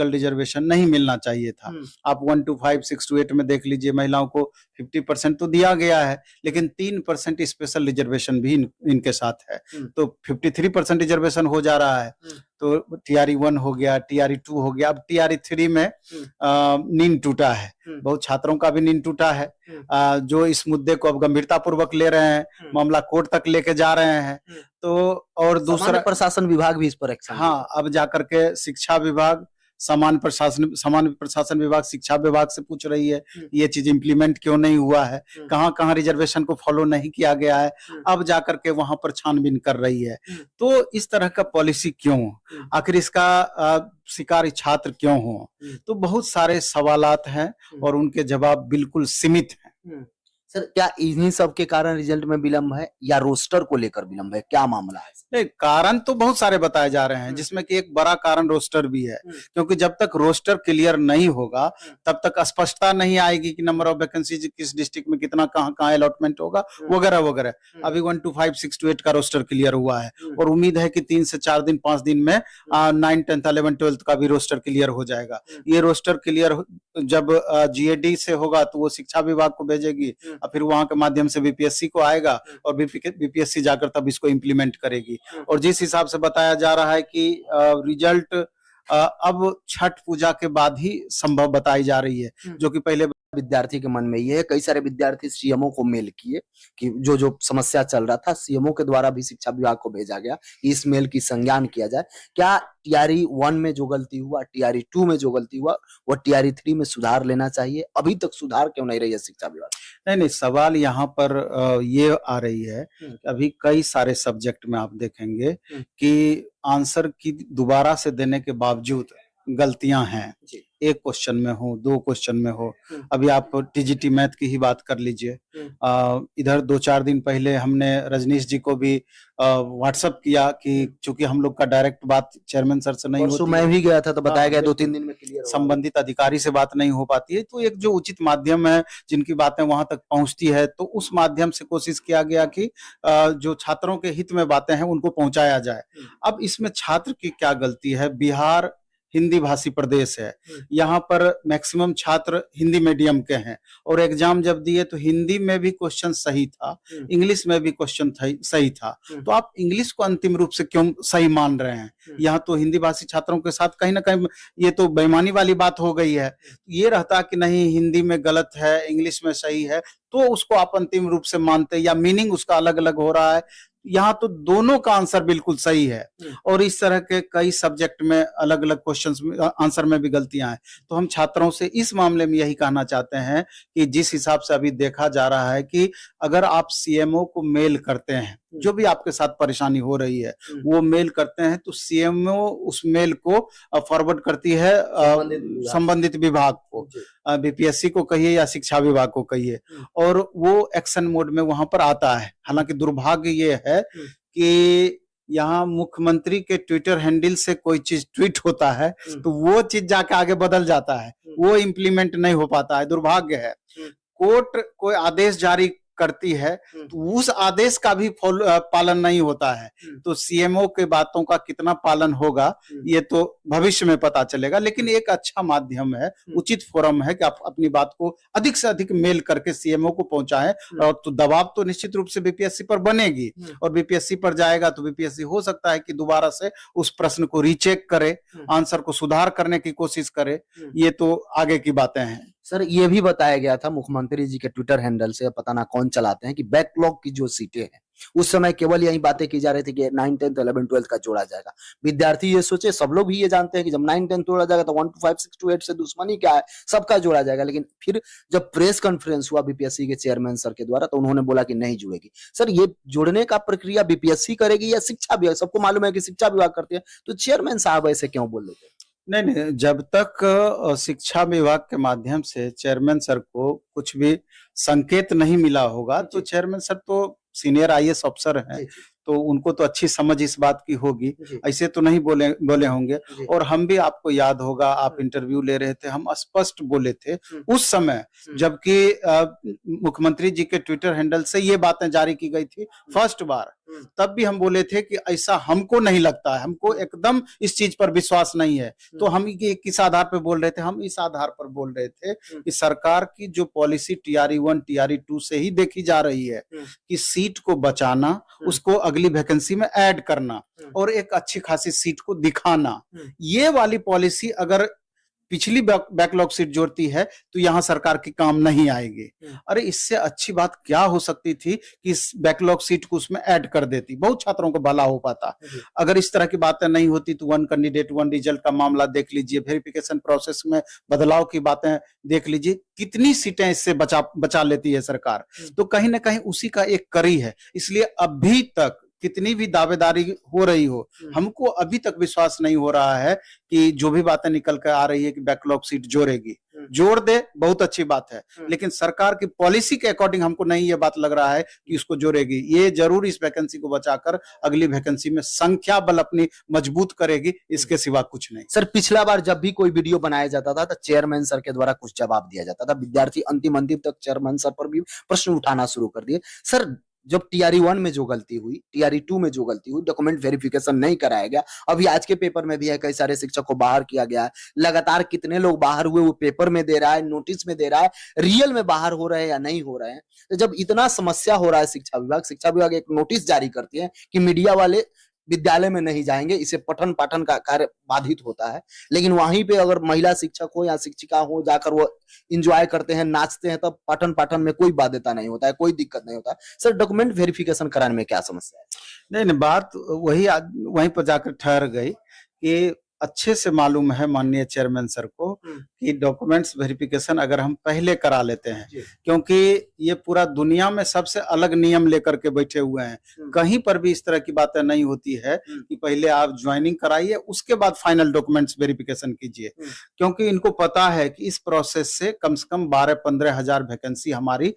Physical reservation नहीं मिलना चाहिए था। आप 1 to 5, 6 to 8 में देख लीजिए, महिलाओं को 50% तो दिया गया है, लेकिन 3% स्पेशल रिजर्वेशन भी इनके साथ है, तो 53% रिजर्वेशन हो जा रहा है। तो टीआरई 1 हो गया, टीआरई 2 हो गया, अब टीआरई 3 में नींद टूटा है, बहुत छात्रों का भी नींद टूटा है, जो इस मुद्दे को अब गंभीरता पूर्वक ले रहे हैं, मामला कोर्ट तक लेके जा रहे हैं। तो और दूसरा प्रशासन विभाग भी इस पर एक्शन, हाँ, अब जाकर के शिक्षा विभाग, सामान्य प्रशासन विभाग शिक्षा विभाग से पूछ रही है ये चीज इम्प्लीमेंट क्यों नहीं हुआ है, कहाँ रिजर्वेशन को फॉलो नहीं किया गया है, अब जाकर के वहां पर छानबीन कर रही है। तो इस तरह का पॉलिसी क्यों, आखिर इसका शिकार छात्र क्यों हो? तो बहुत सारे सवालात हैं और उनके जवाब बिल्कुल सीमित हैं। सर, क्या इन्हीं सब के कारण रिजल्ट में विलंब है या रोस्टर को लेकर विलंब है, क्या मामला है? नहीं, कारण तो बहुत सारे बताए जा रहे हैं, जिसमें कि एक बड़ा कारण रोस्टर भी है, क्योंकि जब तक रोस्टर क्लियर नहीं होगा तब तक स्पष्टता नहीं आएगी कि नंबर ऑफ वैकेंसी किस डिस्ट्रिक्ट में कितना कहाँ अलॉटमेंट होगा वगैरह वगैरह। अभी 1 to 5, 6 to 8 का रोस्टर क्लियर हुआ है और उम्मीद है कि 3 से 4 दिन 5 दिन में 9, 10, 11, 12 का भी रोस्टर क्लियर हो जाएगा। ये रोस्टर क्लियर जब जीएडी से होगा तो वो शिक्षा विभाग को भेजेगी और फिर वहां के माध्यम से बीपीएससी को आएगा और बीपीएससी जाकर तब इसको इम्प्लीमेंट करेगी। और जिस हिसाब से बताया जा रहा है कि रिजल्ट अब छठ पूजा के बाद ही संभव बताई जा रही है, जो कि पहले विद्यार्थी के मन में ये है। कई सारे विद्यार्थी सीएमओ को मेल किए कि जो समस्या चल रहा था सीएमओ के द्वारा भी शिक्षा विभाग को भेजा गया, इस मेल की संज्ञान किया जाए। क्या टीआरई 1 में जो गलती हुआ, टीआरई 2 में जो गलती हुआ, वो टीआरई 3 में सुधार लेना चाहिए? अभी तक सुधार क्यों नहीं रही है शिक्षा विभाग? नहीं, सवाल यहाँ पर ये आ रही है, अभी कई सारे सब्जेक्ट में आप देखेंगे कि आंसर की दोबारा से देने के बावजूद गलतियां हैं, एक क्वेश्चन में हो, 2 क्वेश्चन में हो। अभी आप टीजीटी मैथ की ही बात कर लीजिए, इधर 2-4 दिन पहले हमने रजनीश जी को भी व्हाट्सएप किया कि चूंकि हम लोग का डायरेक्ट बात चेयरमैन सर से नहीं होती, मैं भी गया था तो बताया गया 2-3 दिन में क्लियर, संबंधित अधिकारी से बात नहीं हो पाती है, तो एक जो उचित माध्यम है जिनकी बातें वहां तक पहुंचती है, तो उस माध्यम से कोशिश किया गया कि जो छात्रों के हित में बातें हैं उनको पहुंचाया जाए। अब इसमें छात्र की क्या गलती है? बिहार हिंदी भाषी प्रदेश है, यहाँ पर मैक्सिमम छात्र हिंदी मीडियम के हैं और एग्जाम जब दिए तो हिंदी में भी क्वेश्चन सही था, इंग्लिश में भी क्वेश्चन सही था, तो आप इंग्लिश को अंतिम रूप से क्यों सही मान रहे हैं? यहाँ तो हिंदी भाषी छात्रों के साथ कहीं ना कहीं ये तो बेईमानी वाली बात हो गई है। ये रहता कि नहीं हिंदी में गलत है, इंग्लिश में सही है, तो उसको आप अंतिम रूप से मानते, या मीनिंग उसका अलग अलग हो रहा है। यहाँ तो दोनों का आंसर बिल्कुल सही है और इस तरह के कई सब्जेक्ट में अलग अलग क्वेश्चंस में आंसर में भी गलतियां हैं। तो हम छात्रों से इस मामले में यही कहना चाहते हैं कि जिस हिसाब से अभी देखा जा रहा है कि अगर आप सीएमओ को मेल करते हैं, जो भी आपके साथ परेशानी हो रही है वो मेल करते हैं, तो सीएमओ उस मेल को फॉरवर्ड करती है संबंधित विभाग को, बीपीएससी को कहिए या शिक्षा विभाग को कहिए, और वो एक्शन मोड में वहां पर आता है। हालांकि दुर्भाग्य ये है कि यहाँ मुख्यमंत्री के ट्विटर हैंडल से कोई चीज ट्वीट होता है तो वो चीज जाके आगे बदल जाता है, वो इम्प्लीमेंट नहीं हो पाता है, दुर्भाग्य है। कोर्ट कोई आदेश जारी करती है तो उस आदेश का भी पालन नहीं होता है, तो सीएमओ के बातों का कितना पालन होगा ये तो भविष्य में पता चलेगा। लेकिन एक अच्छा माध्यम है, उचित फोरम है कि आप अपनी बात को अधिक से अधिक मेल करके सीएमओ को पहुंचाएं, और तो दबाव तो निश्चित रूप से बीपीएससी पर बनेगी और बीपीएससी पर जाएगा तो बीपीएससी हो सकता है कि दोबारा से उस प्रश्न को रीचेक करे, आंसर को सुधार करने की कोशिश करे, ये तो आगे की बातें हैं। सर, ये भी बताया गया था मुख्यमंत्री जी के ट्विटर हैंडल से, पता ना कौन चलाते हैं, कि बैकलॉग की जो सीटें हैं उस समय केवल यही बातें की जा रही थी कि 9, 10, 11, 12 का जोड़ा जाएगा। विद्यार्थी ये सोचे, सब लोग भी ये जानते हैं कि जब 9, 10 जोड़ा जाएगा तो 1 to 5, 6 to 8 से दुश्मनी क्या है, सबका जोड़ा जाएगा। लेकिन फिर जब प्रेस कॉन्फ्रेंस हुआ बीपीएससी के चेयरमैन सर के द्वारा तो उन्होंने बोला कि नहीं जुड़ेगी। सर, ये जोड़ने का प्रक्रिया बीपीएससी करेगी या शिक्षा विभाग? सबको मालूम है कि शिक्षा विभाग करती है, तो चेयरमैन साहब ऐसे क्यों बोल देते हैं? नहीं, जब तक शिक्षा विभाग के माध्यम से चेयरमैन सर को कुछ भी संकेत नहीं मिला होगा तो चेयरमैन सर तो सीनियर आईएएस अफसर हैं, तो उनको तो अच्छी समझ इस बात की होगी, जी, ऐसे तो नहीं बोले बोले होंगे। जी, और हम भी, आपको याद होगा, आप हुँ। इंटरव्यू ले रहे थे, हम स्पष्ट बोले थे हुँ, उस समय, हुँ, जबकि मुख्यमंत्री जी के ट्विटर हैंडल से ये बातें जारी की गई थी फर्स्ट बार, हुँ, तब भी हम बोले थे कि ऐसा हमको नहीं लगता है, हमको हुँ, एकदम इस चीज पर विश्वास नहीं है। तो हुँ, हम ये किस आधार पर बोल रहे थे? हम इस आधार पर बोल रहे थे हुँ, कि सरकार की जो पॉलिसी टीआरई 1 टीआरई 2 से ही देखी जा रही है हुँ, कि सीट को बचाना, हुँ, उसको अगली वैकेंसी में ऐड करना हुँ, और एक अच्छी खासी सीट को दिखाना। हुँ, ये वाली पॉलिसी अगर पिछली बैकलॉग सीट जोड़ती है तो यहाँ सरकार की काम नहीं आएगी। हुँ, अरे इससे अच्छी बात क्या हो सकती थी कि इस बैकलॉग सीट को उसमें ऐड कर देती, बहुत छात्रों को भला हो पाता। जी, अगर इस तरह की बातें नहीं होती तो वन कैंडिडेट वन रिजल्ट का मामला देख लीजिए, वेरिफिकेशन प्रोसेस में बदलाव की बातें देख लीजिए, कितनी सीटें इससे बचा लेती है सरकार। हुँ, तो कहीं ना कहीं उसी का एक कड़ी है। इसलिए अभी तक कितनी भी दावेदारी हो रही हो, हुँ, हमको अभी तक विश्वास नहीं हो रहा है कि जो भी बातें निकल कर आ रही है कि बैकलॉग सीट जोड़ेगी, हुँ, जोड़ दे, बहुत अच्छी बात है, हुँ, लेकिन सरकार की पॉलिसी के अकॉर्डिंग हमको नहीं ये बात लग रहा है कि उसको जोड़ेगी। ये जरूर इस वैकेंसी को बचाकर अगली वैकेंसी में संख्या बल अपनी मजबूत करेगी, हुँ। इसके सिवा कुछ नहीं। सर, पिछला बार जब भी कोई वीडियो बनाया जाता था तो चेयरमैन सर के द्वारा कुछ जवाब दिया जाता था। विद्यार्थी अंतिम अंतिम तक चेयरमैन सर पर भी प्रश्न उठाना शुरू कर दिए। सर, जब टीआरई 1 में जो गलती हुई, टीआरई 2 में जो गलती हुई, डॉक्यूमेंट वेरिफिकेशन नहीं कराया गया। अभी आज के पेपर में भी है, कई सारे शिक्षक को बाहर किया गया है। लगातार कितने लोग बाहर हुए वो पेपर में दे रहा है, नोटिस में दे रहा है, रियल में बाहर हो रहे हैं या नहीं हो रहे हैं। तो जब इतना समस्या हो रहा है, शिक्षा विभाग एक नोटिस जारी करती है कि मीडिया वाले विद्यालय में नहीं जाएंगे, इससे पठन पाठन का कार्य बाधित होता है। लेकिन वहीं पे अगर महिला शिक्षक हो या शिक्षिका हो, जाकर वो एंजॉय करते हैं, नाचते हैं, तब पठन पाठन में कोई बाध्यता नहीं होता है, कोई दिक्कत नहीं होता है। सर, डॉक्यूमेंट वेरिफिकेशन कराने में क्या समस्या है? नहीं नहीं, बात वहीं पर जाकर ठहर गई कि अच्छे से मालूम है माननीय चेयरमैन सर को कि डॉक्यूमेंट्स वेरिफिकेशन अगर हम पहले करा लेते हैं, जी। क्योंकि ये पूरा दुनिया में सबसे अलग नियम लेकर के बैठे हुए हैं, कहीं पर भी इस तरह की बातें नहीं होती है कि पहले आप ज्वाइनिंग कराइए उसके बाद फाइनल डॉक्यूमेंट्स वेरिफिकेशन कीजिए, क्योंकि इनको पता है कि इस प्रोसेस से कम 12-15 हजार वैकेंसी हमारी